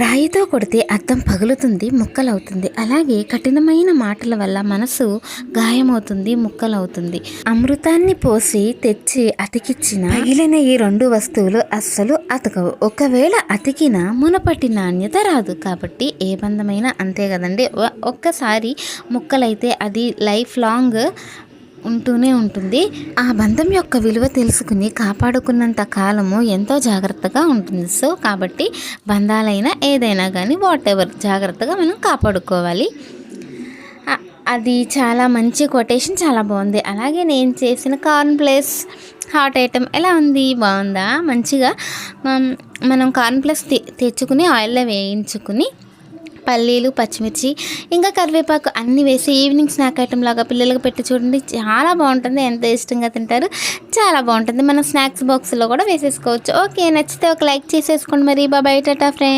రాయితో కొడితే అద్దం పగులుతుంది, ముక్కలవుతుంది. అలాగే కఠినమైన మాటల వల్ల మనసు గాయమవుతుంది, ముక్కలవుతుంది. అమృతాన్ని పోసి తెచ్చి అతికిచ్చిన మిగిలిన ఈ 2 వస్తువులు అస్సలు అతకవు. ఒకవేళ అతికినా మునపటి నాణ్యత రాదు. కాబట్టి ఏ బంధమైనా అంతే కదండి. ఒక్కసారి ముక్కలైతే అది లైఫ్ లాంగ్ ఉంటూనే ఉంటుంది. ఆ బంధం యొక్క విలువ తెలుసుకుని కాపాడుకున్నంత కాలము ఎంతో జాగ్రత్తగా ఉంటుంది. సో కాబట్టి బంధాలైనా ఏదైనా కానీ వాటెవర్ జాగ్రత్తగా మనం కాపాడుకోవాలి. అది చాలా మంచి కొటేషన్, చాలా బాగుంది. అలాగే నేను చేసిన కార్న్‌ప్లేస్ హాట్ ఐటెం ఎలా ఉంది? బాగుందా? మంచిగా మనం కార్న్‌ప్లేస్ తెచ్చుకుని ఆయిల్లో వేయించుకుని పల్లీలు, పచ్చిమిర్చి, ఇంకా కరివేపాకు అన్నీ వేసి ఈవినింగ్ స్నాక్ ఐటెం లాగా పిల్లలకు పెట్టి చూడండి, చాలా బాగుంటుంది. ఎంత ఇష్టంగా తింటారు, చాలా బాగుంటుంది. మనం స్నాక్స్ బాక్స్లో కూడా వేసేసుకోవచ్చు. ఓకే, నచ్చితే ఒక లైక్ చేసేసుకోండి. మరి బాయ్, టాటా ఫ్రెండ్స్.